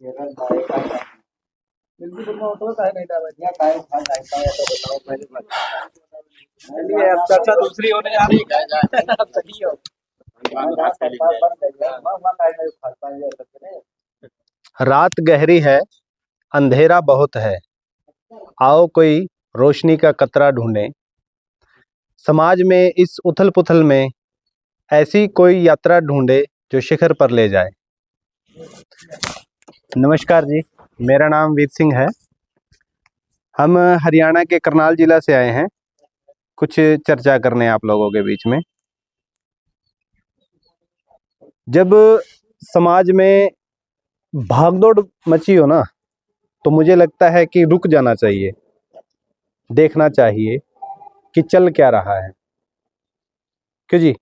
चलिए अब चर्चा दूसरी होने जा रही है। अब सही हो। रात गहरी है, अंधेरा बहुत है, आओ कोई रोशनी का कतरा ढूंढे। समाज में इस उथल पुथल में ऐसी कोई यात्रा ढूंढे जो शिखर पर ले जाए। नमस्कार जी, मेरा नाम वीर सिंह है। हम हरियाणा के करनाल जिला से आए हैं कुछ चर्चा करने आप लोगों के बीच में। जब समाज में भागदौड़ मची हो ना, तो मुझे लगता है कि रुक जाना चाहिए, देखना चाहिए कि चल क्या रहा है। क्यों जी?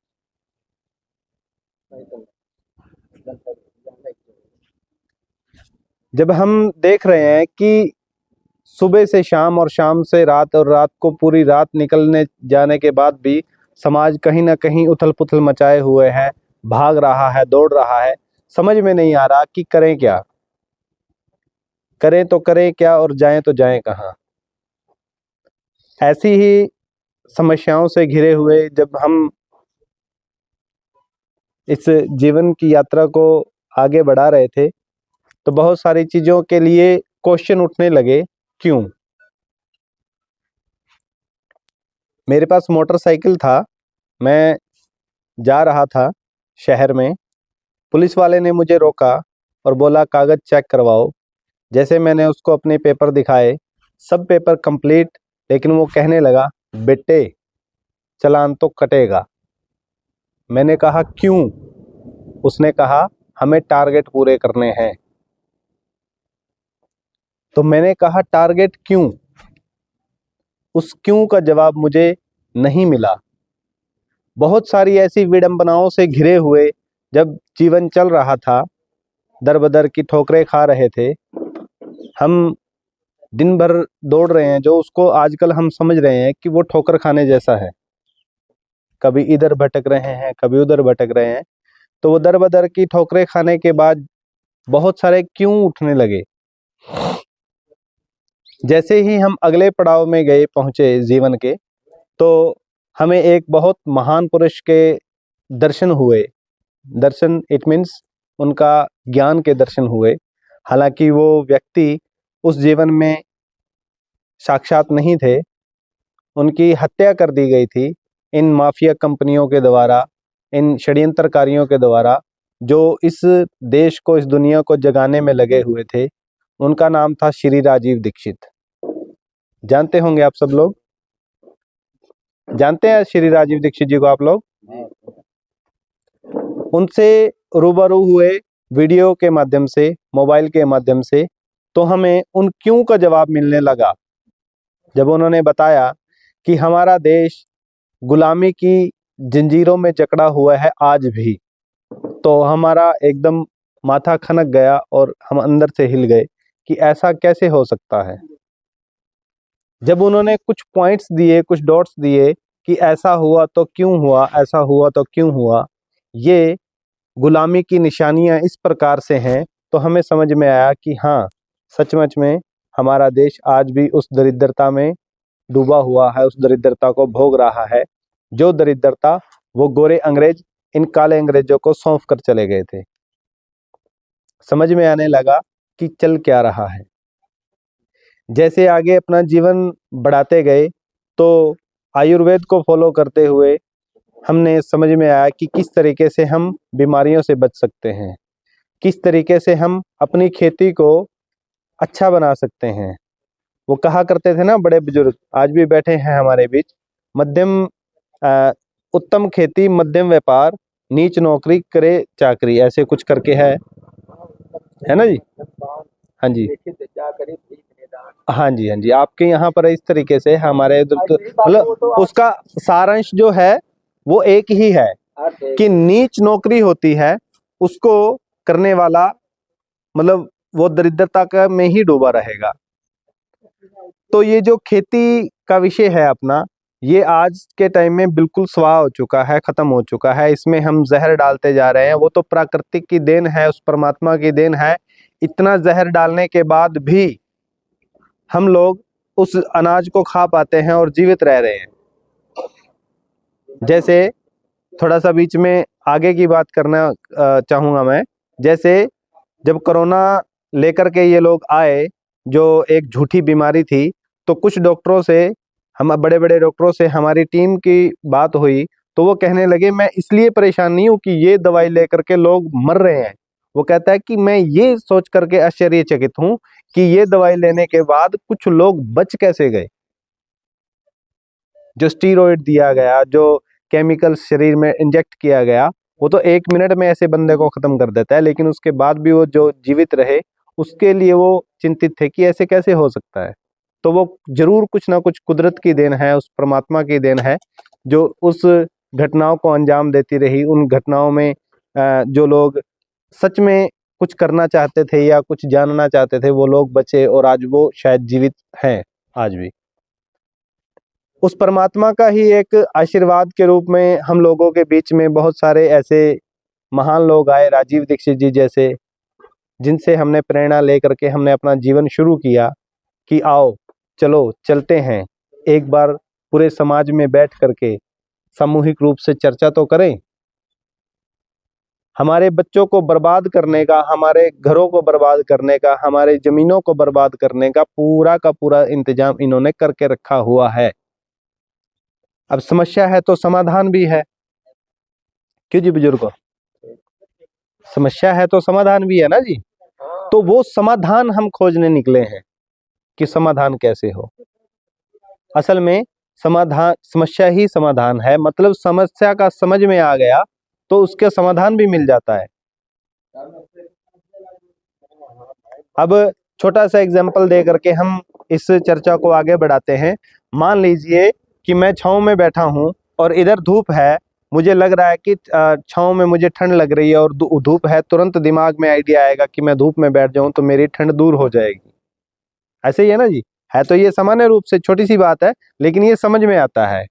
जब हम देख रहे हैं कि सुबह से शाम और शाम से रात और रात को पूरी रात निकलने जाने के बाद भी समाज कहीं ना कहीं उथल पुथल मचाए हुए है, भाग रहा है, दौड़ रहा है। समझ में नहीं आ रहा कि करें क्या, करें तो करें क्या और जाएं तो जाएं कहाँ। ऐसी ही समस्याओं से घिरे हुए जब हम इस जीवन की यात्रा को आगे बढ़ा रहे थे, तो बहुत सारी चीज़ों के लिए क्वेश्चन उठने लगे। क्यों? मेरे पास मोटरसाइकिल था, मैं जा रहा था शहर में। पुलिस वाले ने मुझे रोका और बोला कागज़ चेक करवाओ। जैसे मैंने उसको अपने पेपर दिखाए, सब पेपर कंप्लीट, लेकिन वो कहने लगा बेटे चालान तो कटेगा। मैंने कहा क्यों? उसने कहा हमें टारगेट पूरे करने हैं। तो मैंने कहा टारगेट क्यों? उस क्यों का जवाब मुझे नहीं मिला। बहुत सारी ऐसी विडंबनाओं से घिरे हुए जब जीवन चल रहा था, दर बदर की ठोकरें खा रहे थे, हम दिन भर दौड़ रहे हैं, जो उसको आजकल हम समझ रहे हैं कि वो ठोकर खाने जैसा है। कभी इधर भटक रहे हैं, कभी उधर भटक रहे हैं। तो वो दर बदर की ठोकरें खाने के बाद बहुत सारे क्यों उठने लगे। जैसे ही हम अगले पड़ाव में गए पहुंचे जीवन के, तो हमें एक बहुत महान पुरुष के दर्शन हुए। दर्शन इट मीन्स उनका ज्ञान के दर्शन हुए। हालांकि वो व्यक्ति उस जीवन में साक्षात नहीं थे, उनकी हत्या कर दी गई थी इन माफिया कंपनियों के द्वारा, इन षड्यंत्रकारियों के द्वारा, जो इस देश को, इस दुनिया को जगाने में लगे हुए थे। उनका नाम था श्री राजीव दीक्षित। जानते होंगे आप सब लोग, जानते हैं श्री राजीव दीक्षित जी को आप लोग? उनसे रूबरू हुए वीडियो के माध्यम से, मोबाइल के माध्यम से, तो हमें उन क्यों का जवाब मिलने लगा। जब उन्होंने बताया कि हमारा देश गुलामी की जंजीरों में जकड़ा हुआ है आज भी, तो हमारा एकदम माथा खनक गया और हम अंदर से हिल गए कि ऐसा कैसे हो सकता है। जब उन्होंने कुछ पॉइंट्स दिए, कुछ डॉट्स दिए कि ऐसा हुआ तो क्यों हुआ, ऐसा हुआ तो क्यों हुआ, ये गुलामी की निशानियां इस प्रकार से हैं, तो हमें समझ में आया कि हाँ, सचमुच में हमारा देश आज भी उस दरिद्रता में डूबा हुआ है, उस दरिद्रता को भोग रहा है, जो दरिद्रता वो गोरे अंग्रेज इन काले अंग्रेजों को सौंप कर चले गए थे। समझ में आने लगा कि चल क्या रहा है। जैसे आगे अपना जीवन बढ़ाते गए, तो आयुर्वेद को फॉलो करते हुए हमने समझ में आया कि किस तरीके से हम बीमारियों से बच सकते हैं, किस तरीके से हम अपनी खेती को अच्छा बना सकते हैं। वो कहा करते थे ना बड़े बुजुर्ग, आज भी बैठे हैं हमारे बीच, मध्यम उत्तम खेती मध्यम व्यापार, नीच नौकरी करे चाकरी, ऐसे कुछ करके है ना जी? हाँ जी, हाँ जी, हाँ जी। आपके यहाँ पर इस तरीके से, हमारे इधर तो मतलब उसका सारांश जो है वो एक ही है कि नीच नौकरी होती है, उसको करने वाला मतलब वो दरिद्रता का में ही डूबा रहेगा। तो ये जो खेती का विषय है अपना, ये आज के टाइम में बिल्कुल स्वाहा हो चुका है, खत्म हो चुका है। इसमें हम जहर डालते जा रहे हैं। वो तो प्राकृतिक की देन है, उस परमात्मा की देन है इतना जहर डालने के बाद भी हम लोग उस अनाज को खा पाते हैं और जीवित रह रहे हैं। जैसे थोड़ा सा बीच में आगे की बात करना चाहूँगा मैं। जैसे जब कोरोना लेकर के ये लोग आए, जो एक झूठी बीमारी थी, तो कुछ डॉक्टरों से, हम बड़े बड़े डॉक्टरों से हमारी टीम की बात हुई, तो वो कहने लगे मैं इसलिए परेशान नहीं हूँ कि ये दवाई लेकर के लोग मर रहे हैं। वो कहता है कि मैं ये सोच करके आश्चर्यचकित हूँ कि ये दवाई लेने के बाद कुछ लोग बच कैसे गए। जो स्टीरॉयड दिया गया, जो केमिकल शरीर में इंजेक्ट किया गया, वो तो 1 मिनट में ऐसे बंदे को खत्म कर देता है, लेकिन उसके बाद भी वो जो जीवित रहे, उसके लिए वो चिंतित थे कि ऐसे कैसे हो सकता है। तो वो जरूर कुछ ना कुछ कुदरत की देन है, उस परमात्मा की देन है, जो उस घटनाओं को अंजाम देती रही। उन घटनाओं में जो लोग सच में कुछ करना चाहते थे या कुछ जानना चाहते थे, वो लोग बचे और आज वो शायद जीवित हैं आज भी। उस परमात्मा का ही एक आशीर्वाद के रूप में हम लोगों के बीच में बहुत सारे ऐसे महान लोग आए, राजीव दीक्षित जी जैसे, जिनसे हमने प्रेरणा लेकर के हमने अपना जीवन शुरू किया कि आओ चलो चलते हैं, एक बार पूरे समाज में बैठ करके सामूहिक रूप से चर्चा तो करें। हमारे बच्चों को बर्बाद करने का, हमारे घरों को बर्बाद करने का, हमारे जमीनों को बर्बाद करने का पूरा इंतजाम इन्होंने करके रखा हुआ है। अब समस्या है तो समाधान भी है। क्यों जी बुजुर्गों? समस्या है तो समाधान भी है ना जी। तो वो समाधान हम खोजने निकले हैं कि समाधान कैसे हो। असल में समाधान, समस्या ही समाधान है। मतलब समस्या का समझ में आ गया तो उसका समाधान भी मिल जाता है। अब छोटा सा एग्जाम्पल दे करके हम इस चर्चा को आगे बढ़ाते हैं। मान लीजिए कि मैं छांव में बैठा हूं और इधर धूप है, मुझे लग रहा है कि छांव में मुझे ठंड लग रही है और धूप है, तुरंत दिमाग में आइडिया आएगा कि मैं धूप में बैठ जाऊं तो मेरी ठंड दूर हो जाएगी। ऐसे ही है ना जी। है तो ये सामान्य रूप से छोटी सी बात है, लेकिन ये समझ में आता है।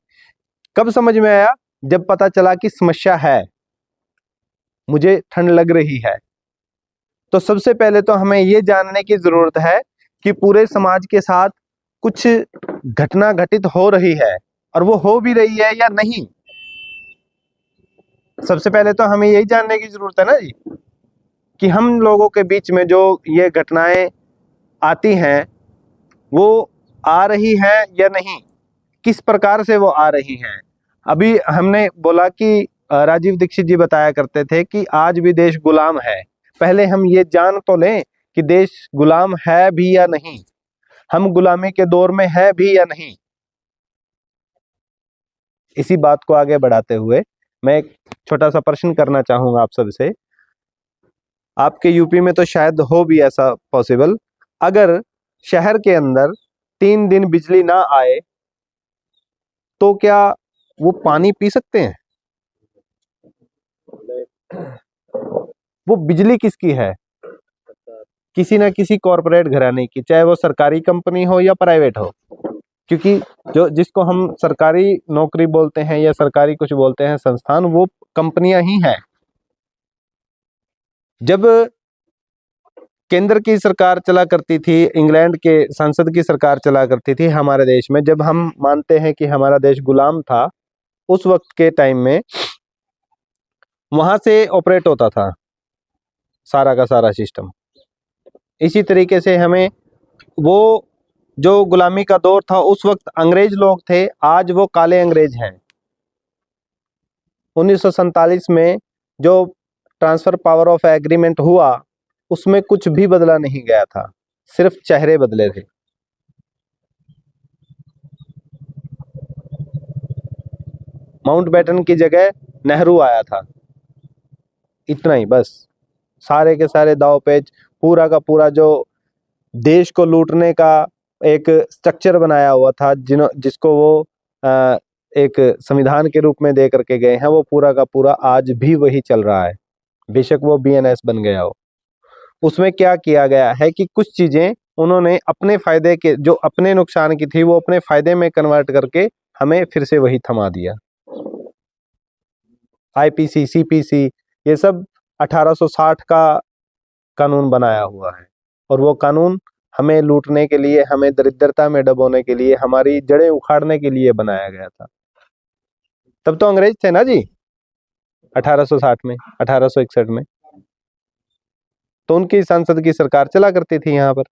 कब समझ में आया? जब पता चला कि समस्या है, मुझे ठंड लग रही है। तो सबसे पहले तो हमें ये जानने की जरूरत है कि पूरे समाज के साथ कुछ घटना घटित हो रही है और वो हो भी रही है या नहीं। सबसे पहले तो हमें यही जानने की जरूरत है ना जी कि हम लोगों के बीच में जो ये घटनाएं आती हैं वो आ रही हैं या नहीं, किस प्रकार से वो आ रही हैं। अभी हमने बोला कि राजीव दीक्षित जी बताया करते थे कि आज भी देश गुलाम है। पहले हम ये जान तो लें कि देश गुलाम है भी या नहीं, हम गुलामी के दौर में है भी या नहीं। इसी बात को आगे बढ़ाते हुए मैं एक छोटा सा प्रश्न करना चाहूंगा आप सबसे। आपके यूपी में तो शायद हो भी ऐसा पॉसिबल। अगर शहर के अंदर 3 दिन बिजली ना आए तो क्या वो पानी पी सकते हैं? वो बिजली किसकी है? किसी ना किसी कॉरपोरेट घराने की, चाहे वो सरकारी कंपनी हो या प्राइवेट हो। क्योंकि जो जिसको हम सरकारी नौकरी बोलते हैं या सरकारी कुछ बोलते हैं संस्थान, वो कंपनियां ही हैं। जब केंद्र की सरकार चला करती थी, इंग्लैंड के संसद की सरकार चला करती थी हमारे देश में, जब हम मानते हैं कि हमारा देश गुलाम था, उस वक्त के टाइम में वहां से ऑपरेट होता था सारा का सारा सिस्टम। इसी तरीके से हमें वो जो गुलामी का दौर था, उस वक्त अंग्रेज लोग थे, आज वो काले अंग्रेज हैं। 1947 में जो ट्रांसफर पावर ऑफ एग्रीमेंट हुआ, उसमें कुछ भी बदला नहीं गया था, सिर्फ चेहरे बदले थे। माउंटबेटन की जगह नेहरू आया था, इतना ही बस। सारे के सारे दाव पेच, पूरा का पूरा जो देश को लूटने का एक स्ट्रक्चर बनाया हुआ था, जिसको वो एक संविधान के रूप में दे करके गए हैं, वो पूरा का पूरा आज भी वही चल रहा है, बेशक वो बीएनएस बन गया हो। उसमें क्या किया गया है कि कुछ चीजें उन्होंने अपने फायदे के, जो अपने नुकसान की थी, वो अपने फायदे में कन्वर्ट करके हमें फिर से वही थमा दिया। आईपीसी, सीपीसी, ये सब 1860 का कानून बनाया हुआ है, और वो कानून हमें लूटने के लिए, हमें दरिद्रता में डुबोने के लिए, हमारी जड़ें उखाड़ने के लिए बनाया गया था। तब तो अंग्रेज थे ना जी, 1860 में, 1861 में, तो उनकी संसद की सरकार चला करती थी यहाँ पर।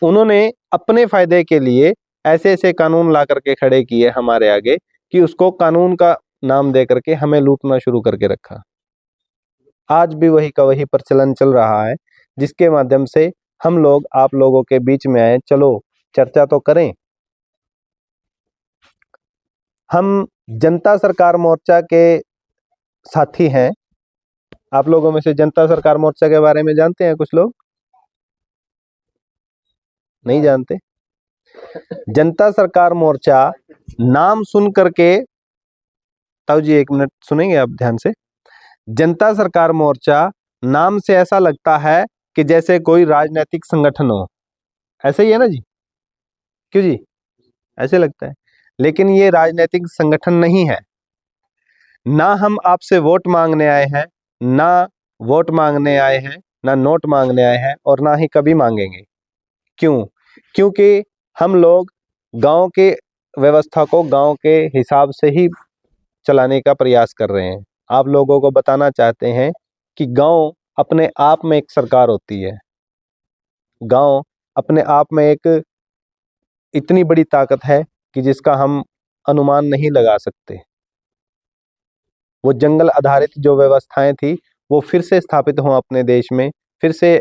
उन्होंने अपने फायदे के लिए ऐसे ऐसे कानून ला करके खड़े किए हमारे आगे कि उसको कानून का नाम दे करके हमें लूटना शुरू करके रखा। आज भी वही का वही प्रचलन चल रहा है, जिसके माध्यम से हम लोग आप लोगों के बीच में आए, चलो चर्चा तो करें। हम जनता सरकार मोर्चा के साथी हैं। आप लोगों में से जनता सरकार मोर्चा के बारे में जानते हैं कुछ लोग? नहीं जानते। जनता सरकार मोर्चा नाम सुन करके, ताऊ जी एक मिनट सुनेंगे आप ध्यान से। जनता सरकार मोर्चा नाम से ऐसा लगता है कि जैसे कोई राजनीतिक संगठन हो, ऐसे ही है ना जी? क्यों जी, ऐसे लगता है, लेकिन ये राजनीतिक संगठन नहीं है। ना हम आपसे वोट मांगने आए हैं, ना वोट मांगने आए हैं, ना नोट मांगने आए हैं, और ना ही कभी मांगेंगे। क्यों? क्योंकि हम लोग गांव के व्यवस्था को गांव के हिसाब से ही चलाने का प्रयास कर रहे हैं। आप लोगों को बताना चाहते हैं कि गांव अपने आप में एक सरकार होती है। गांव अपने आप में एक इतनी बड़ी ताकत है कि जिसका हम अनुमान नहीं लगा सकते। वो जंगल आधारित जो व्यवस्थाएं थी वो फिर से स्थापित हों अपने देश में, फिर से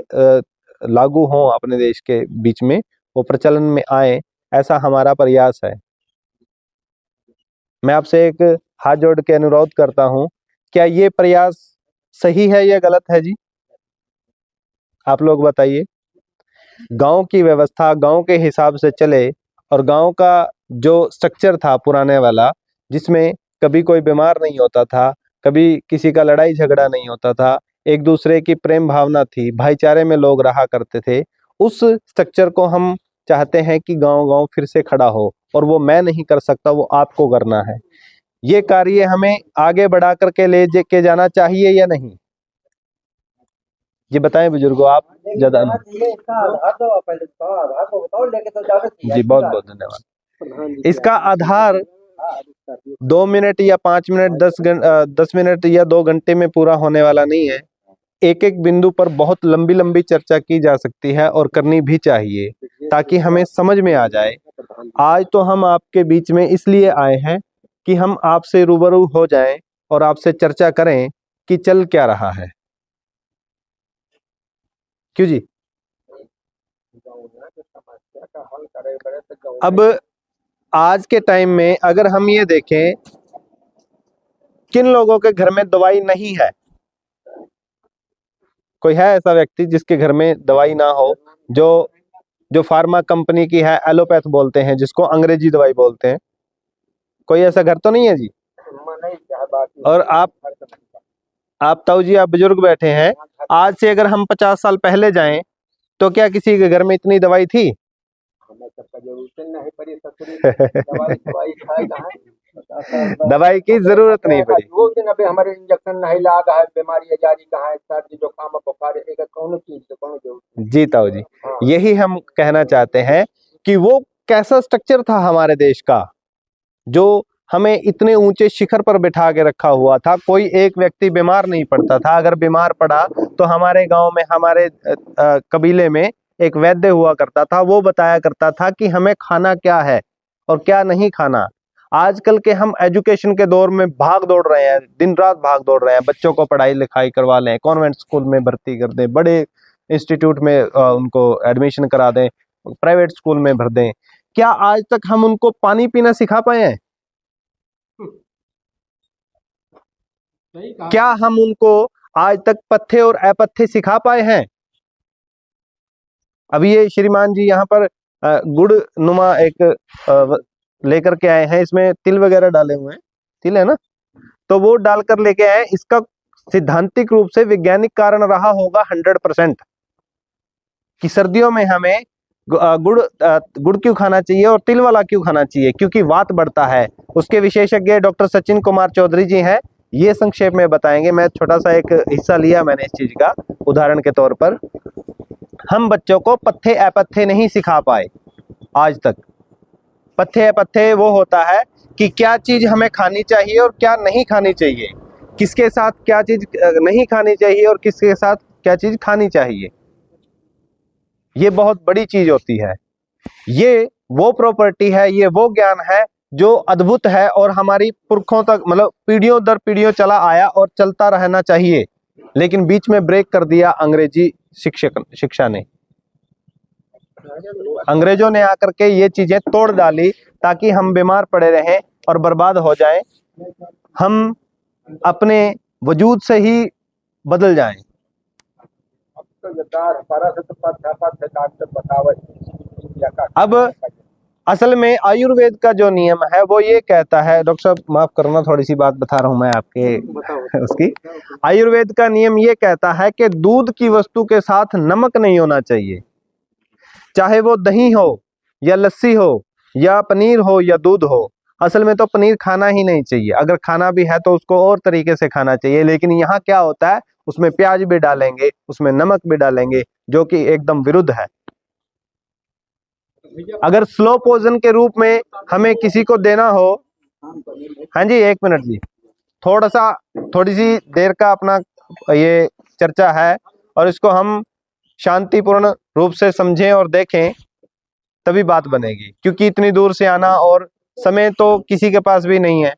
लागू हों अपने देश के बीच में, वो प्रचलन में आए, ऐसा हमारा प्रयास है। मैं आपसे एक हाथ जोड़ के अनुरोध करता हूं, क्या ये प्रयास सही है या गलत है जी? आप लोग बताइए। गांव की व्यवस्था गांव के हिसाब से चले, और गांव का जो स्ट्रक्चर था पुराने वाला, जिसमें कभी कोई बीमार नहीं होता था, कभी किसी का लड़ाई झगड़ा नहीं होता था, एक दूसरे की प्रेम भावना थी, भाईचारे में लोग रहा करते थे, उस स्ट्रक्चर को हम चाहते हैं कि गांव-गांव फिर से खड़ा हो। और वो मैं नहीं कर सकता, वो आपको करना है। ये कार्य हमें आगे बढ़ा करके ले के जाना चाहिए या नहीं? जी बताएं बुजुर्गों, आप ज्यादा। जी बहुत बहुत धन्यवाद। इसका आधार 2 मिनट या 5 मिनट 10 मिनट या 2 घंटे में पूरा होने वाला नहीं है। एक एक बिंदु पर बहुत लंबी लंबी चर्चा की जा सकती है और करनी भी चाहिए, ताकि हमें समझ में आ जाए। आज तो हम आपके बीच में इसलिए आए हैं कि हम आपसे रूबरू हो जाएं और आपसे चर्चा करें कि चल क्या रहा है। क्यों जी? अब आज के टाइम में अगर हम ये देखें, किन लोगों के घर में दवाई नहीं है? कोई है ऐसा व्यक्ति जिसके घर में दवाई ना हो? जो फार्मा कंपनी की है, एलोपैथ बोलते हैं जिसको, अंग्रेजी दवाई बोलते हैं, कोई ऐसा घर तो नहीं है जी? और आप ताऊ जी, आप बुजुर्ग बैठे हैं, आज से अगर हम 50 साल पहले जाएं तो क्या किसी के घर में इतनी दवाई थी? दवाई की जरूरत नहीं पड़ी। हमारे इंजेक्शन नहीं लाग है, बीमारी जारी कहाँ है, सर्दी जुकाम बुखार एक कौन चीज कौन जरूरत। जी ताऊ जी, यही हम कहना चाहते हैं कि वो कैसा स्ट्रक्चर था हमारे देश का, जो हमें इतने ऊंचे शिखर पर बिठा के रखा हुआ था। कोई एक व्यक्ति बीमार नहीं पड़ता था। अगर बीमार पड़ा तो हमारे गांव में, हमारे कबीले में एक वैद्य हुआ करता था, वो बताया करता था कि हमें खाना क्या है और क्या नहीं खाना। आजकल के हम एजुकेशन के दौर में भाग दौड़ रहे हैं, दिन रात भाग दौड़ रहे हैं, बच्चों को पढ़ाई लिखाई करवा लें, कॉन्वेंट स्कूल में भर्ती कर दें, बड़े इंस्टीट्यूट में उनको एडमिशन करा दें, प्राइवेट स्कूल में भर दें। क्या आज तक हम उनको पानी पीना सिखा पाए हैं? क्या हम उनको आज तक पथ्य और अपथ्य सिखा पाए हैं? अभी ये श्रीमान जी यहाँ पर गुड़ नुमा एक लेकर के आए हैं, इसमें तिल वगैरह डाले हुए हैं, तिल है ना, तो वो डालकर लेके आए। इसका सिद्धांतिक रूप से वैज्ञानिक कारण रहा होगा 100% कि सर्दियों में हमें गुड़ क्यों खाना चाहिए और तिल वाला क्यों खाना चाहिए, क्योंकि वात बढ़ता है। उसके विशेषज्ञ डॉक्टर सचिन कुमार चौधरी जी हैं, ये संक्षेप में बताएंगे। मैं छोटा सा एक हिस्सा लिया मैंने इस चीज का उदाहरण के तौर पर। हम बच्चों को पथ्य अपथ्य नहीं सिखा पाए आज तक। पथ्य अपथ्य वो होता है कि क्या चीज हमें खानी चाहिए और क्या नहीं खानी चाहिए, किसके साथ क्या चीज नहीं खानी चाहिए और किसके साथ क्या चीज खानी चाहिए। ये बहुत बड़ी चीज होती है। ये वो प्रॉपर्टी है, ये वो ज्ञान है जो अद्भुत है और हमारी पुरखों तक मतलब पीढ़ियों दर पीढ़ियों चला आया और चलता रहना चाहिए, लेकिन बीच में ब्रेक कर दिया अंग्रेजी शिक्षा ने। अंग्रेजों ने आकर के ये चीजें तोड़ डाली ताकि हम बीमार पड़े रहें और बर्बाद हो जाएं, हम अपने वजूद से ही बदल जाएं। अब असल में आयुर्वेद का जो नियम है वो ये कहता है, डॉक्टर साहब माफ करना थोड़ी सी बात बता रहा हूं मैं आपके उसकी। आयुर्वेद का नियम ये कहता है कि दूध की वस्तु के साथ नमक नहीं होना चाहिए, चाहे वो दही हो या लस्सी हो या पनीर हो या दूध हो। असल में तो पनीर खाना ही नहीं चाहिए, अगर खाना भी है तो उसको और तरीके से खाना चाहिए। लेकिन यहाँ क्या होता है, उसमें प्याज भी डालेंगे, उसमें नमक भी डालेंगे, जो कि एकदम विरुद्ध है। अगर स्लो पॉइजन के रूप में हमें किसी को देना हो, हाँ जी एक मिनट जी, थोड़ी सी देर का अपना ये चर्चा है और इसको हम शांतिपूर्ण रूप से समझें और देखें, तभी बात बनेगी। क्योंकि इतनी दूर से आना और समय तो किसी के पास भी नहीं है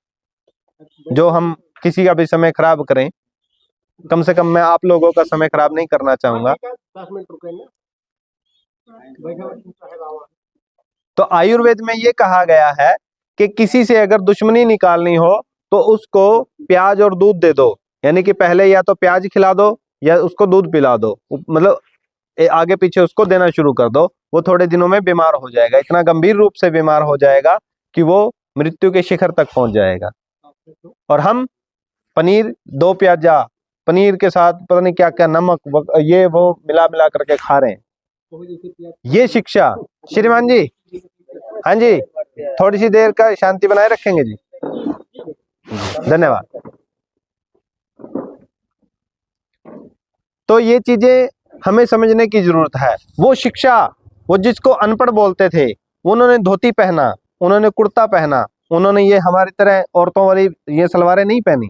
जो हम किसी का भी समय खराब करें। कम से कम मैं आप लोगों का समय खराब नहीं करना चाहूंगा। तो आयुर्वेद में ये कहा गया है कि किसी से अगर दुश्मनी निकालनी हो तो उसको प्याज और दूध दे दो, यानी कि पहले या तो प्याज खिला दो या उसको दूध पिला दो, मतलब आगे पीछे उसको देना शुरू कर दो। वो थोड़े दिनों में बीमार हो जाएगा, इतना गंभीर रूप से बीमार हो जाएगा कि वो मृत्यु के शिखर तक पहुंच जाएगा। और हम पनीर दो प्याजा पनीर के साथ पता नहीं क्या क्या नमक ये वो मिला मिला करके खा रहे हैं। ये शिक्षा श्रीमान जी, हाँ जी थोड़ी सी देर का शांति बनाए रखेंगे जी, धन्यवाद। तो ये चीजें हमें समझने की जरूरत है। वो शिक्षा, वो जिसको अनपढ़ बोलते थे, उन्होंने धोती पहना, उन्होंने कुर्ता पहना, उन्होंने ये हमारी तरह औरतों वाली ये सलवारें नहीं पहनी।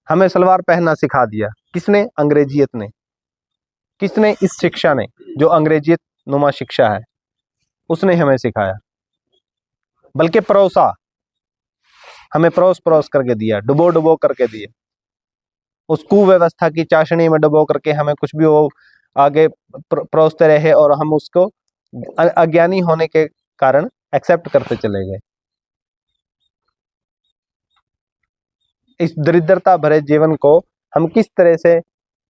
हमें सलवार पहनना सिखा दिया किसने? अंग्रेजियत ने। किसने? इस शिक्षा ने, जो अंग्रेजियत नुमा शिक्षा है उसने हमें सिखाया। बल्कि परोसा, हमें परोस करके दिया, डुबो करके दिए। उस कुव्यवस्था की चाशनी में डुबो करके हमें कुछ भी वो आगे परोसते रहे और हम उसको अज्ञानी होने के कारण एक्सेप्ट करते चले गए। इस दरिद्रता भरे जीवन को हम किस तरह से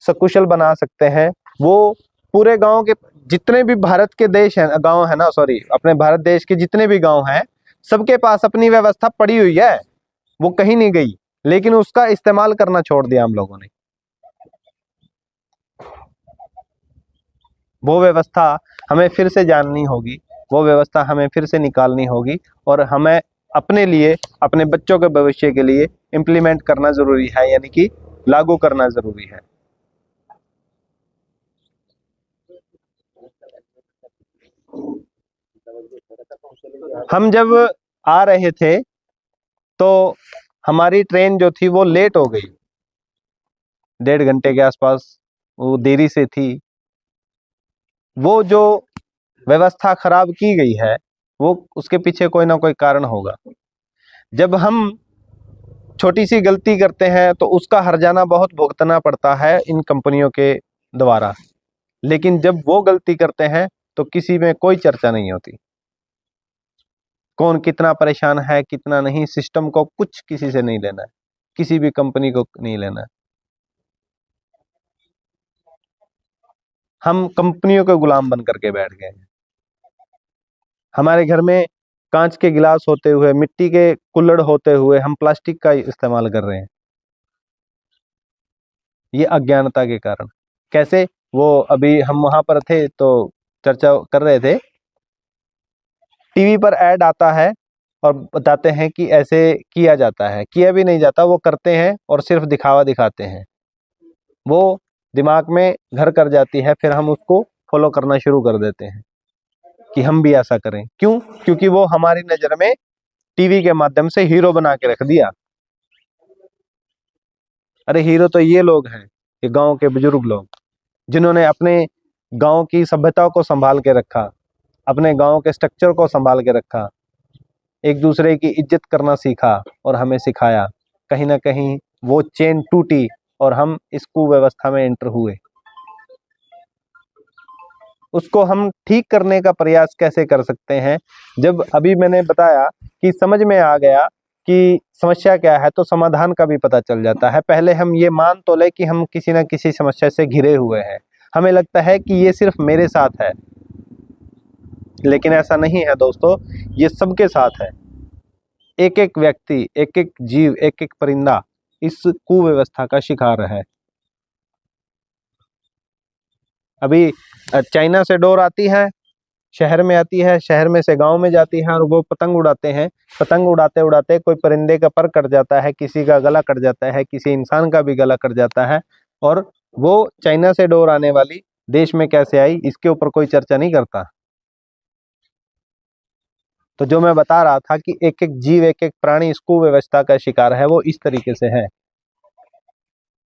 सकुशल बना सकते हैं, वो पूरे गांव के जितने भी भारत के देश हैं, गांव है ना, सॉरी, अपने भारत देश के जितने भी गांव हैं, सबके पास अपनी व्यवस्था पड़ी हुई है, वो कहीं नहीं गई, लेकिन उसका इस्तेमाल करना छोड़ दिया हम लोगों ने। वो व्यवस्था हमें फिर से जाननी होगी, वो व्यवस्था हमें फिर से निकालनी होगी और हमें अपने लिए, अपने बच्चों के भविष्य के लिए इम्प्लीमेंट करना जरूरी है, यानी कि लागू करना जरूरी है। हम जब आ रहे थे तो हमारी ट्रेन जो थी वो लेट हो गई, 1.5 घंटे के आसपास वो देरी से थी। वो जो व्यवस्था खराब की गई है वो उसके पीछे कोई ना कोई कारण होगा। जब हम छोटी सी गलती करते हैं तो उसका हर्जाना बहुत भुगतना पड़ता है इन कंपनियों के द्वारा, लेकिन जब वो गलती करते हैं तो किसी में कोई चर्चा नहीं होती। कौन कितना परेशान है कितना नहीं, सिस्टम को कुछ किसी से नहीं लेना है, किसी भी कंपनी को नहीं लेना है। हम कंपनियों के गुलाम बन करके बैठ गए हैं। हमारे घर में कांच के गिलास होते हुए, मिट्टी के कुल्हड़ होते हुए, हम प्लास्टिक का इस्तेमाल कर रहे हैं। ये अज्ञानता के कारण। कैसे? वो अभी हम वहां पर थे तो चर्चा कर रहे थे, टीवी पर ऐड आता है और बताते हैं कि ऐसे किया जाता है। किया भी नहीं जाता, वो करते हैं और सिर्फ दिखावा दिखाते हैं। वो दिमाग में घर कर जाती है, फिर हम उसको फॉलो करना शुरू कर देते हैं कि हम भी ऐसा करें। क्यों? क्योंकि वो हमारी नजर में टीवी के माध्यम से हीरो बना के रख दिया। अरे हीरो तो ये लोग हैं, ये गांव के बुजुर्ग लोग, जिन्होंने अपने गांव की सभ्यता को संभाल के रखा, अपने गांव के स्ट्रक्चर को संभाल के रखा, एक दूसरे की इज्जत करना सीखा और हमें सिखाया। कहीं ना कहीं वो चेन टूटी और हम इस कुव्यवस्था में एंटर हुए। उसको हम ठीक करने का प्रयास कैसे कर सकते हैं? जब अभी मैंने बताया कि समझ में आ गया कि समस्या क्या है, तो समाधान का भी पता चल जाता है। पहले हम ये मान तो ले कि हम किसी ना किसी समस्या से घिरे हुए हैं। हमें लगता है कि ये सिर्फ मेरे साथ है, लेकिन ऐसा नहीं है दोस्तों, ये सबके साथ है। एक एक व्यक्ति, एक एक जीव, एक एक परिंदा इस कुव्यवस्था का शिकार है। अभी चाइना से डोर आती है, शहर में आती है, शहर में से गांव में जाती है और वो पतंग उड़ाते हैं। पतंग उड़ाते उड़ाते कोई परिंदे का पर कट जाता है, किसी का गला कट जाता है, किसी इंसान का भी गला कट जाता है। और वो चाइना से डोर आने वाली देश में कैसे आई, इसके ऊपर कोई चर्चा नहीं करता। तो जो मैं बता रहा था कि एक एक जीव, एक एक प्राणी इस कुव्यवस्था का शिकार है, वो इस तरीके से है।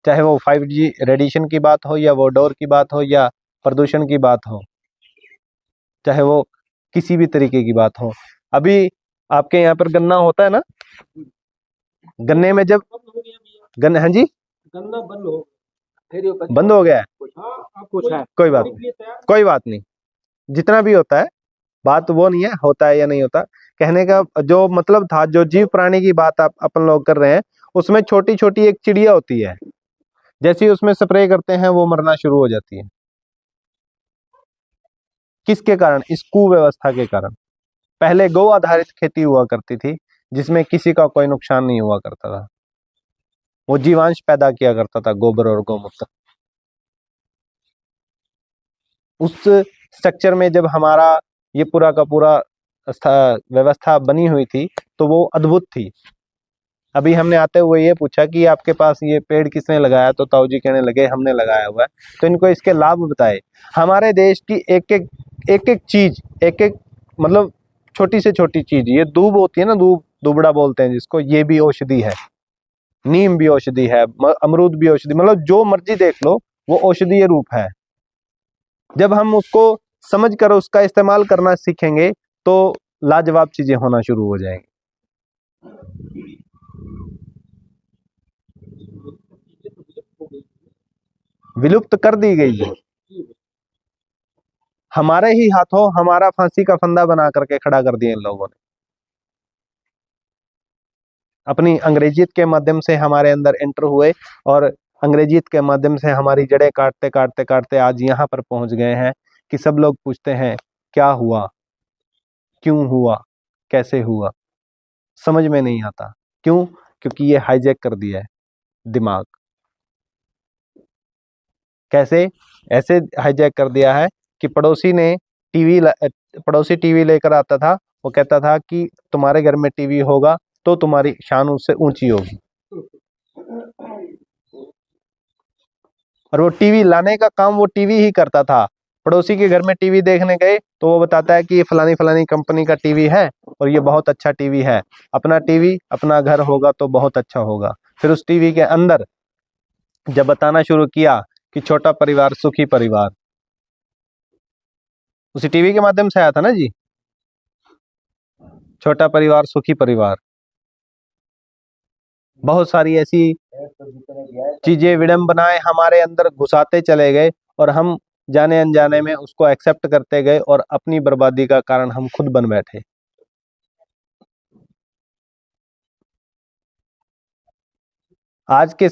चाहे वो 5G रेडिएशन की बात हो, या वो डोर की बात हो, या प्रदूषण की बात हो, चाहे वो किसी भी तरीके की बात हो। अभी आपके यहाँ पर गन्ना होता है ना, गन्ने में जब गन्ने, हाँ जी, गन्ना बंद हो, फिर ये बच- बंद हो गया है, कुछ है, कोई बात नहीं, कोई बात नहीं। जितना भी होता है, बात वो नहीं है होता है या नहीं होता। कहने का जो मतलब था, जो जीव प्राणी की बात आप अपन लोग कर रहे हैं, उसमें छोटी छोटी एक चिड़िया होती है, जैसे ही उसमें स्प्रे करते हैं वो मरना शुरू हो जाती है। किसके कारण? इस कुव्यवस्था के कारण। पहले गौ आधारित खेती हुआ करती थी, जिसमें किसी का कोई नुकसान नहीं हुआ करता था। वो जीवांश पैदा किया करता था, गोबर और गौमूत्र। उस स्ट्रक्चर में जब हमारा ये पूरा का पूरा व्यवस्था बनी हुई थी, तो वो अद्भुत थी। अभी हमने आते हुए ये पूछा कि आपके पास ये पेड़ किसने लगाया, तो ताऊ जी कहने लगे हमने लगाया हुआ है। तो इनको इसके लाभ बताए। हमारे देश की एक एक चीज, एक एक मतलब छोटी से छोटी चीज, ये दूब होती है ना, दूब, दुबड़ा बोलते हैं जिसको, ये भी औषधि है। नीम भी औषधि है, अमरूद भी औषधि, मतलब जो मर्जी देख लो, वो औषधीय रूप है। जब हम उसको समझ कर उसका इस्तेमाल करना सीखेंगे, तो लाजवाब चीजें होना शुरू हो जाएंगी। विलुप्त कर दी गई है, हमारे ही हाथों हमारा फांसी का फंदा बना करके खड़ा कर दिया इन लोगों ने। अपनी अंग्रेजियत के माध्यम से हमारे अंदर एंटर हुए, और अंग्रेजियत के माध्यम से हमारी जड़ें काटते काटते काटते आज यहाँ पर पहुंच गए हैं कि सब लोग पूछते हैं क्या हुआ, क्यों हुआ, कैसे हुआ, समझ में नहीं आता। क्यों? क्योंकि ये हाईजैक कर दिया है दिमाग। कैसे? ऐसे हाईजैक कर दिया है कि पड़ोसी टीवी लेकर आता था, वो कहता था कि तुम्हारे घर में टीवी होगा तो तुम्हारी शान उससे ऊंची होगी। और वो टीवी लाने का काम वो टीवी ही करता था। पड़ोसी के घर में टीवी देखने गए तो वो बताता है कि ये फलानी फलानी कंपनी का टीवी है और ये बहुत अच्छा टीवी है। अपना टीवी अपना घर होगा तो बहुत अच्छा होगा। फिर उस टीवी के अंदर जब बताना शुरू किया कि छोटा परिवार सुखी परिवार, उसी टीवी के माध्यम से आया था ना जी, छोटा परिवार सुखी परिवार। बहुत सारी ऐसी चीजें, विडंबनाएं हमारे अंदर घुसाते चले गए और हम जाने अनजाने में उसको एक्सेप्ट करते गए और अपनी बर्बादी का कारण हम खुद बन बैठे। आज के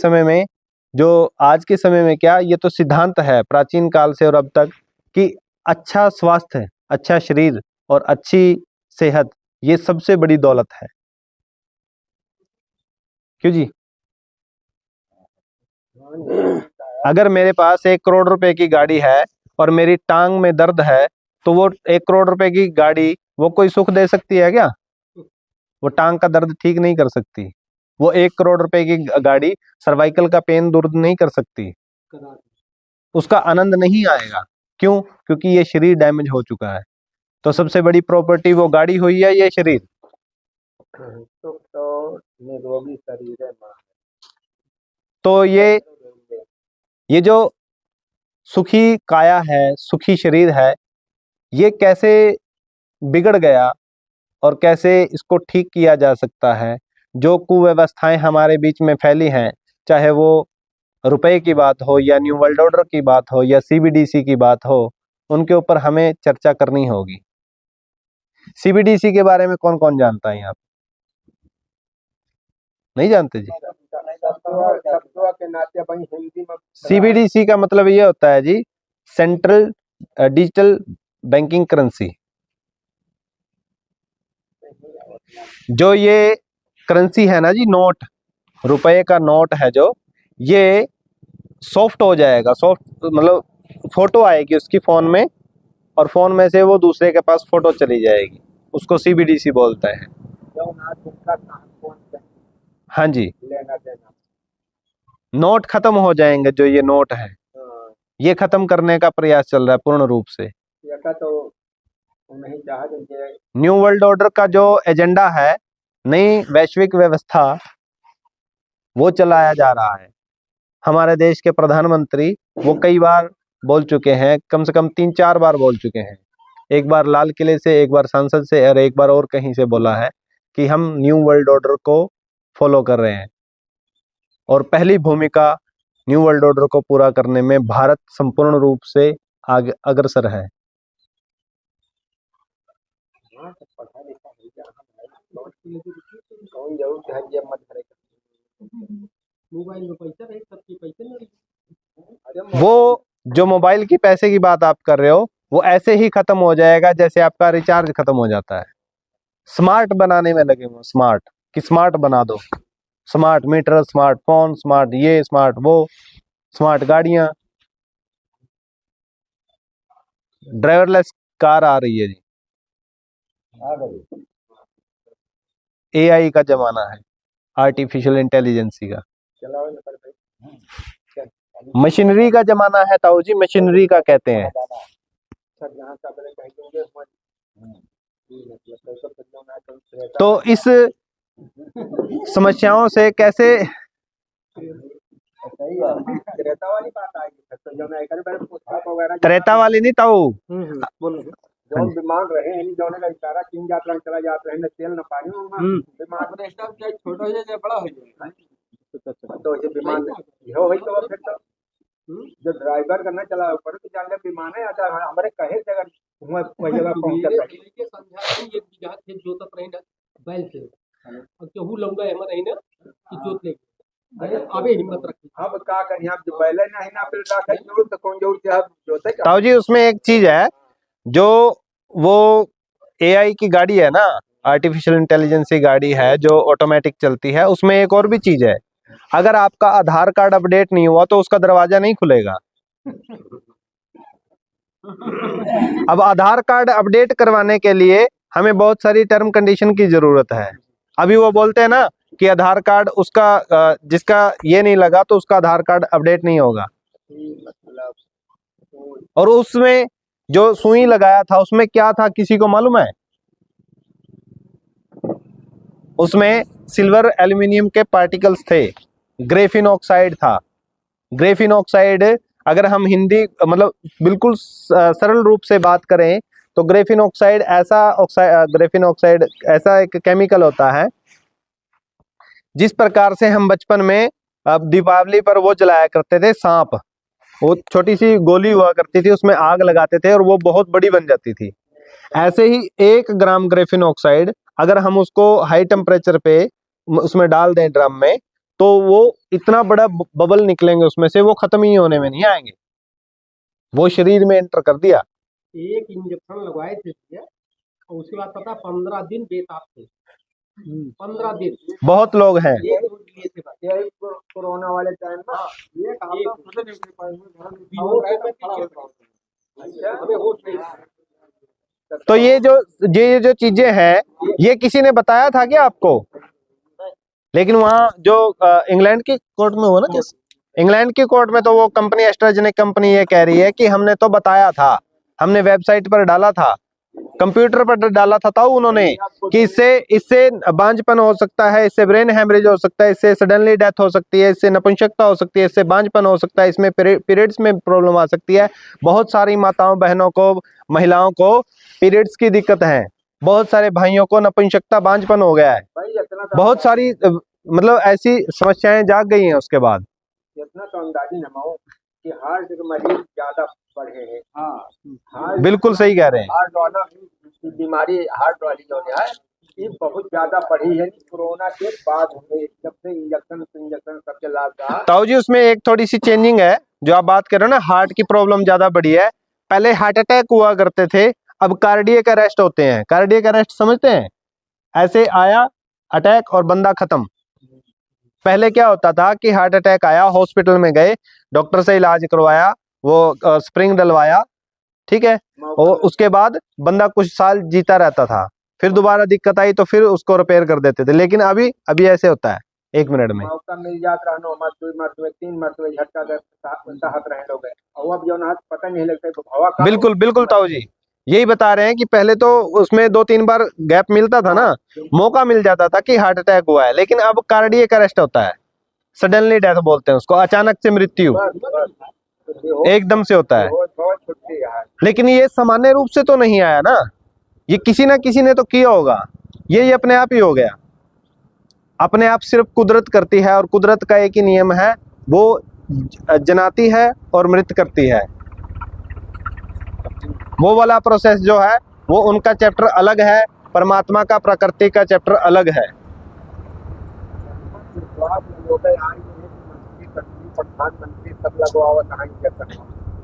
समय में क्या, ये तो सिद्धांत है प्राचीन काल से और अब तक, कि अच्छा स्वास्थ्य, अच्छा शरीर और अच्छी सेहत, ये सबसे बड़ी दौलत है। क्यों जी? अगर मेरे पास 1 करोड़ रुपए की गाड़ी है और मेरी टांग में दर्द है, तो वो 1 करोड़ रुपए की गाड़ी वो कोई सुख दे सकती है क्या? वो टांग का दर्द ठीक नहीं कर सकती। वो 1 करोड़ रुपए की गाड़ी सर्वाइकल का पेन दूर नहीं कर सकती। उसका आनंद नहीं आएगा। क्यों? क्योंकि ये शरीर डैमेज हो चुका है। तो सबसे बड़ी प्रॉपर्टी वो गाड़ी हुई है, ये शरीर। तो निरोगी शरीर है माँ। तो ये जो सुखी काया है, सुखी शरीर है, ये कैसे बिगड़ गया और कैसे इसको ठीक किया जा सकता है? जो कुव्यवस्थाएं हमारे बीच में फैली हैं, चाहे वो रुपए की बात हो या न्यू वर्ल्ड ऑर्डर की बात हो या सीबीडीसी की बात हो, उनके ऊपर हमें चर्चा करनी होगी। सीबीडीसी के बारे में कौन कौन जानता है यहाँ पे? नहीं जानते जी? तत्व के नाते भाई हिंदी में सीबीडीसी का मतलब ये होता है जी, सेंट्रल डिजिटल बैंकिंग करेंसी। जो ये करेंसी है ना जी, नोट, रुपए का नोट है जो, ये सॉफ्ट हो जाएगा। सॉफ्ट मतलब फोटो आएगी उसकी फोन में, और फोन में से वो दूसरे के पास फोटो चली जाएगी। उसको सीबीडीसी बोलते हैं। हाँ जी, लेना देना। नोट खत्म हो जाएंगे। जो ये नोट है, ये खत्म करने का प्रयास चल रहा है पूर्ण रूप से। तो नहीं चाह न्यू वर्ल्ड ऑर्डर का जो एजेंडा है, नई वैश्विक व्यवस्था, वो चलाया जा रहा है। हमारे देश के प्रधानमंत्री वो कई बार बोल चुके हैं, कम से कम 3-4 बार बोल चुके हैं। एक बार लाल किले से, एक बार संसद से, और एक बार और कहीं से बोला है कि हम न्यू वर्ल्ड ऑर्डर को फॉलो कर रहे हैं। और पहली भूमिका न्यू वर्ल्ड ऑर्डर को पूरा करने में भारत संपूर्ण रूप से आगे अग्रसर है। वो जो मोबाइल की पैसे की बात आप कर रहे हो, वो ऐसे ही खत्म हो जाएगा जैसे आपका रिचार्ज खत्म हो जाता है। स्मार्ट बनाने में लगे हुए, स्मार्ट कि स्मार्ट बना दो, स्मार्ट मीटर, स्मार्टफोन, स्मार्ट ये, स्मार्ट वो, स्मार्ट गाड़ियां, ड्राइवरलेस कार आ रही है जी। एआई का जमाना है, आर्टिफिशियल इंटेलिजेंसी का, मशीनरी का जमाना है ताऊ जी, मशीनरी का कहते हैं। तो इस समस्याओं से कैसे त्रेता वाली नहीं ताऊ, जो बीमार रहे जो का इशारा 3 यात्रा में चला जाते हैं, न तेल न पानी, बीमार छोटा हो जाए बड़ा हो जाए। तो ये बीमार हो गई तो फिर तो जो ड्राइवर करना चला ऊपर तो जान बीमार है आता हमारे कहे से अगर कोई जगह पहुंच जाता है समझा ये बिगहा खेत जोतत रही ना बैल से और केहू लौंगा हमर रही ना कि जोत ले अबे हिम्मत रखी। अब का करी आप जो बैल नहीं ना फिर राखे जरूर तो कौन जरूर से आप जोते ताऊ जी। उसमें एक चीज है, जो वो एआई की गाड़ी है ना, आर्टिफिशियल इंटेलिजेंस की गाड़ी है जो ऑटोमेटिक चलती है, उसमें एक और भी चीज है। अगर आपका आधार कार्ड अपडेट नहीं हुआ तो उसका दरवाजा नहीं खुलेगा। अब आधार कार्ड अपडेट करवाने के लिए हमें बहुत सारी टर्म कंडीशन की जरूरत है। अभी वो बोलते हैं ना कि आधार कार्ड उसका जिसका ये नहीं लगा तो उसका आधार कार्ड अपडेट नहीं होगा। और उसमें जो सुई लगाया था उसमें क्या था, किसी को मालूम है? उसमें सिल्वर एल्यूमिनियम के पार्टिकल्स थे, ग्रेफिन ऑक्साइड था। ग्रेफिन ऑक्साइड, अगर हम हिंदी मतलब बिल्कुल सरल रूप से बात करें तो ग्रेफिन ऑक्साइड ऐसा एक केमिकल होता है, जिस प्रकार से हम बचपन में दीपावली पर वो जलाया करते थे सांप, वो छोटी सी गोली हुआ करती थी, उसमें आग लगाते थे और वो बहुत बड़ी बन जाती थी। ऐसे ही 1 ग्राम ग्रेफिन ऑक्साइड अगर हम उसको हाई टेम्परेचर पे उसमें डाल दें ड्रम में, तो वो इतना बड़ा बबल निकलेंगे उसमें से, वो खत्म ही होने में नहीं आएंगे। वो शरीर में एंटर कर दिया, एक इंजेक्शन लगवाए थे और उसके बाद पता 15 दिन बेताब थे। 15 दिन बहुत लोग हैं। कोरोना वाले टाइम तो ये जो चीजें हैं, ये किसी ने बताया था क्या आपको? लेकिन वहाँ जो इंग्लैंड की कोर्ट में हुआ ना केस, इंग्लैंड की कोर्ट में तो वो कंपनी एस्ट्राजेनेका कंपनी ये कह रही है कि हमने तो बताया था, हमने वेबसाइट पर डाला था, कंप्यूटर पर डाला था उन्होंने कि इससे बांझपन हो सकता है, इससे ब्रेन हेमरेज हो सकता है, इससे सडनली डेथ हो सकती है, इससे नपुंसकता हो सकती है, इससे बांझपन हो सकता है, इसमें पीरियड्स में प्रॉब्लम आ सकती है। बहुत सारी माताओं बहनों को, महिलाओं को पीरियड्स की दिक्कत है, बहुत सारे भाइयों को नपुंसकता बांझपन हो गया है, बहुत सारी मतलब ऐसी समस्याएं जाग गई हैं। उसके बाद इतना तो अंदाजी न हो कि हार्ट के मरीज ज्यादा बढ़े हैं। हाँ, बिल्कुल सही कह रहे हैं। हार्ट वाला बीमारी, हार्ट वाली जो है ये बहुत ज्यादा बढ़ी है कोरोना के बाद में, जब से इंजेक्शन सबके लगा। ताऊ जी उसमें एक थोड़ी सी चेंजिंग है, जो आप बात कर रहे हो ना, हार्ट की प्रॉब्लम ज्यादा बढ़ी है। पहले हार्ट अटैक हुआ करते थे, अब कार्डियक अरेस्ट होते हैं। कार्डियक अरेस्ट समझते हैं? ऐसे आया अटैक और बंदा खत्म। पहले क्या होता था कि हार्ट अटैक आया, हॉस्पिटल में गए, डॉक्टर से इलाज करवाया, वो स्प्रिंग डलवाया, ठीक है, और उसके बाद बंदा कुछ साल जीता रहता था, फिर दोबारा दिक्कत आई तो फिर उसको रिपेयर कर देते थे। लेकिन अभी ऐसे होता है 1 मिनट में। मौका मिल जाता रहा, 9 मरतबे 3 मरतबे झटका साहत रहे लोग, और अब जो ना पता नहीं लगता। बिल्कुल बिल्कुल ताऊ जी यही बता रहे हैं कि पहले तो उसमें 2-3 बार गैप मिलता था ना, मौका मिल जाता था कि हार्ट अटैक हुआ है, लेकिन अब कार्डियक अरेस्ट होता है, सडनली डेथ बोलते हैं उसको, अचानक से मृत्यु एकदम से होता है। लेकिन ये सामान्य रूप से तो नहीं आया ना, ये किसी ना किसी ने तो किया होगा, ये अपने आप ही हो गया। अपने आप सिर्फ कुदरत करती है, और कुदरत का एक ही नियम है, वो जनाती है और मृत करती है। वो वाला प्रोसेस जो है वो उनका चैप्टर अलग है, परमात्मा का, प्रकृति का चैप्टर अलग है। प्रधानमंत्री सब लगवावत कहाँ इंजेक्शन,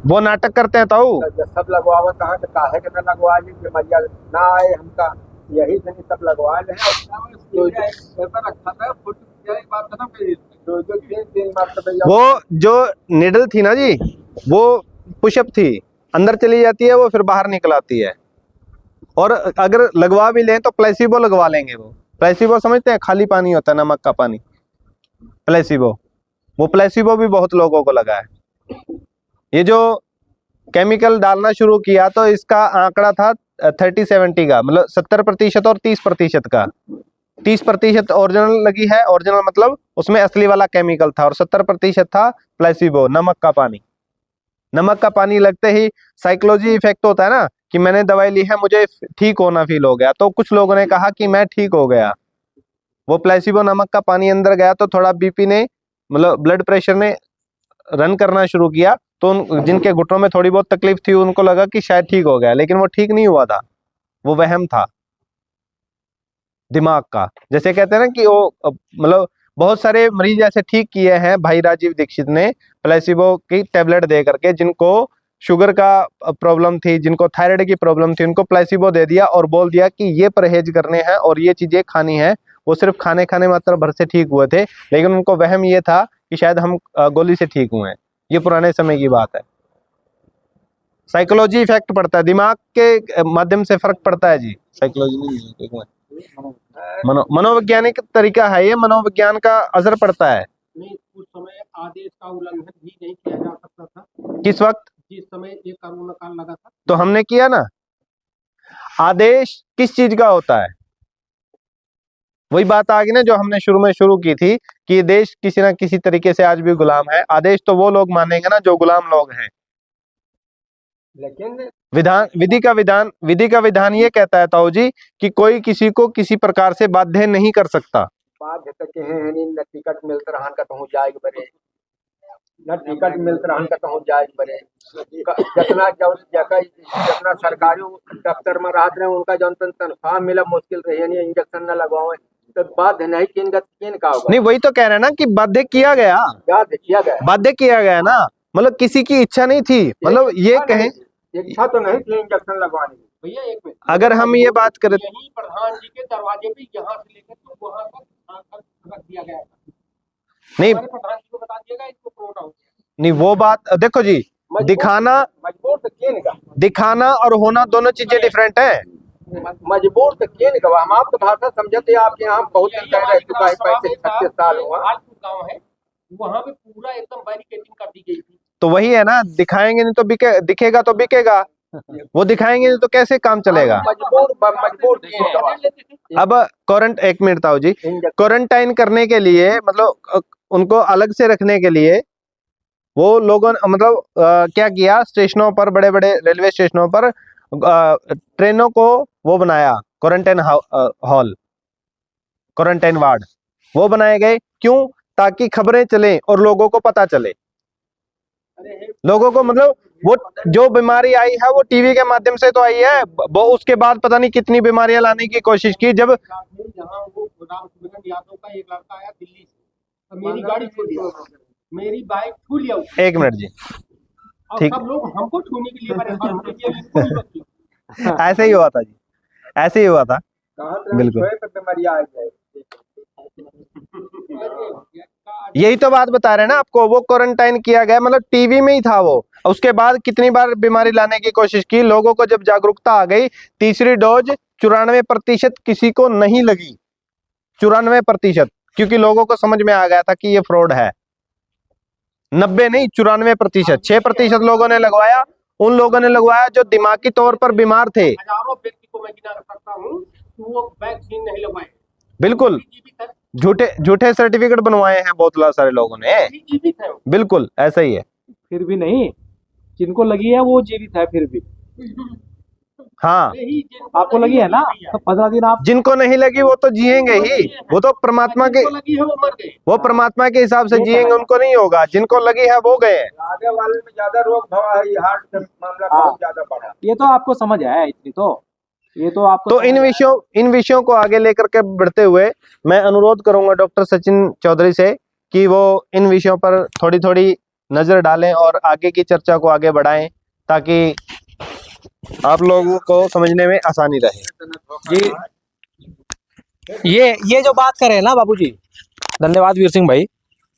वो नाटक करते हैं ताऊ, सब लगवावत कहाँ के काहे के न लगवा ली, मरिया ना आए हमका, यही से सब लगवा ले। वो जो निडल थी ना जी, वो पुशअप थी, अंदर चली जाती है, वो फिर बाहर निकल आती है। और अगर लगवा भी लें तो प्लेसिबो लगवा लेंगे। वो प्लेसिबो समझते हैं? खाली पानी होता है, नमक का पानी, प्लेसिबो। वो प्लेसिबो भी बहुत लोगों को लगा है। ये जो केमिकल डालना शुरू किया तो इसका आंकड़ा था 30-70 का, मतलब 70% और 30% का। 30% ओरिजिनल लगी है, ओरिजिनल मतलब उसमें असली वाला केमिकल था, और 70% था प्लेसिबो, नमक का पानी। नमक का पानी लगते ही साइकोलॉजी इफेक्ट होता है ना, कि मैंने दवाई ली है, मुझे ठीक होना फील हो गया, तो कुछ लोगों ने कहा कि मैं ठीक हो गया। वो प्लेसिबो नमक का पानी अंदर गया तो थोड़ा बीपी ने, मतलब ब्लड प्रेशर ने रन करना शुरू किया, तो जिनके घुटनों में थोड़ी बहुत तकलीफ थी उनको लगा कि शायद ठीक हो गया, लेकिन वो ठीक नहीं हुआ था, वो वहम था दिमाग का। जैसे कहते हैं ना कि वो मतलब बहुत सारे मरीज ऐसे ठीक किए हैं भाई राजीव दीक्षित ने प्लेसिबो की टेबलेट दे करके, जिनको शुगर का प्रॉब्लम थी, जिनको थायराइड की प्रॉब्लम थी, उनको प्लेसिबो दे दिया और बोल दिया कि ये परहेज करने हैं और ये चीजें खानी है। वो सिर्फ खाने मात्र भर से ठीक हुए थे, लेकिन उनको वहम ये था कि शायद हम गोली से ठीक हुए हैं। ये पुराने समय की बात है। साइकोलॉजी इफेक्ट पड़ता है, दिमाग के माध्यम से फर्क पड़ता है जी। साइकोलॉजी नहीं, मनोवैज्ञानिक तरीका है ये, मनोविज्ञान का असर पड़ता है। नहीं, उस समय आदेश का उल्लंघन भी नहीं किया जा सकता था। किस वक्त? जिस समय ये कोरोना काल लगा था, तो हमने किया ना। आदेश किस चीज का होता है? वही बात आ गई ना जो हमने शुरू में शुरू की थी, कि ये देश किसी ना किसी तरीके से आज भी गुलाम है। आदेश तो वो लोग मानेंगे ना जो गुलाम लोग हैं। लेकिन विधि का विधान ये कहता है ताऊ जी कि कोई किसी को किसी प्रकार से बाध्य नहीं कर सकता। बाध्य तक है नहीं, न टिकट मिलता रहन का तो जाएग बरे, न टिकट मिलता रहन का तो जाएग बरे। जितना सरकारी दफ्तर में रहते रहे उनका जो तनख्वाह मिला मुश्किल रही है, इंजेक्शन न लगवाए तो बाध्य नहीं, किन का होगा? नहीं, वही तो कह रहे हैं ना कि बाध्य किया गया, बाध्य किया गया ना, मतलब किसी की इच्छा नहीं थी, मतलब ये कहें इच्छा तो नहीं थी इंजेक्शन लगवाने की। भैया एक मिनट, अगर हम ये बात करें, यही प्रधान जी के दरवाजे पे यहाँ से लेकर तो वहाँ तक रख दिया गया था। नहीं, प्रधान जी को बता दिएगा इसको कोरोना हो गया। नहीं, वो बात देखो जी, दिखाना मजबूर तो दिखाना और होना दोनों चीजें डिफरेंट है। मजबूर तो किए नहीं हम आप तो भाषा समझते आपके यहाँ बहुत दिन रह चुका है 35-36 साल हुआ। गाँव है वहाँ पे पूरा एकदम बैरिकेडिंग कर दी गई थी। तो वही है ना, दिखाएंगे नहीं तो दिखेगा तो बिकेगा, वो दिखाएंगे नहीं तो कैसे काम चलेगा। मजबूर अब एक मिनट ताऊ जी, क्वारंटाइन करने के लिए मतलब उनको अलग से रखने के लिए वो लोगों ने मतलब क्या किया, स्टेशनों पर, बड़े बड़े रेलवे स्टेशनों पर ट्रेनों को वो बनाया क्वारंटाइन हॉल, क्वारंटाइन वार्ड वो बनाए गए। क्यों? ताकि खबरें चलें और लोगों को पता चले, लोगों को मतलब वो जो बीमारी आई है वो टीवी के माध्यम से तो आई है, वो उसके बाद पता नहीं कितनी बीमारियां लाने की कोशिश की। जब जहाँ वो रामसूरन यादव का एक लड़का आया दिल्ली से, मेरी गाड़ी छू लिया, मेरी बाइक छू लिया, एक मिनट जी, ठीक, सब लोग हमको छूने के लिए परेशान हो गए। ऐसे ही हुआ था जी, ऐसे ही हुआ था बिल्कुल। बीमारी आ जाए, यही तो बात बता रहे हैं ना आपको, वो क्वारंटाइन किया गया मतलब टीवी में ही था वो। उसके बाद कितनी बार बीमारी लाने की कोशिश की, लोगों को जब जागरूकता आ गई, तीसरी डोज 94% किसी को नहीं लगी, 94%, क्योंकि लोगों को समझ में आ गया था कि ये फ्रॉड है। 90 नहीं, 94%, 6% लोगों ने लगवाया, उन लोगों ने लगवाया जो दिमागी तौर पर बीमार थे। हजारों व्यक्ति को मैं गिना सकता हूँ वो वैक्सीन नहीं लगवाए, बिल्कुल, झूठे सर्टिफिकेट बनवाए हैं बहुत सारे लोगों ने, बिल्कुल ऐसा ही है। फिर भी नहीं, जिनको लगी है वो जीवित है फिर भी। हाँ, आपको लगी है ना, तो 15 दिन आप, जिनको नहीं लगी वो तो जिएंगे ही, वो तो परमात्मा के, वो परमात्मा के हिसाब से जिएंगे, उनको नहीं होगा। जिनको लगी है वो गए। आगे वाले में ज्यादा रोग भवा है, हार्ट का मामला बहुत ज्यादा बढ़ा। ये तो आपको समझ है इतनी, तो ये तो आपको तो इन विषयों को आगे लेकर के बढ़ते हुए मैं अनुरोध करूंगा डॉक्टर सचिन चौधरी से कि वो इन विषयों पर थोड़ी थोड़ी नजर डालें और आगे की चर्चा को आगे बढ़ाएं, ताकि आप लोगों को समझने में आसानी रहे। ये जो बात कर रहे हैं ना बाबूजी, धन्यवाद वीर सिंह भाई,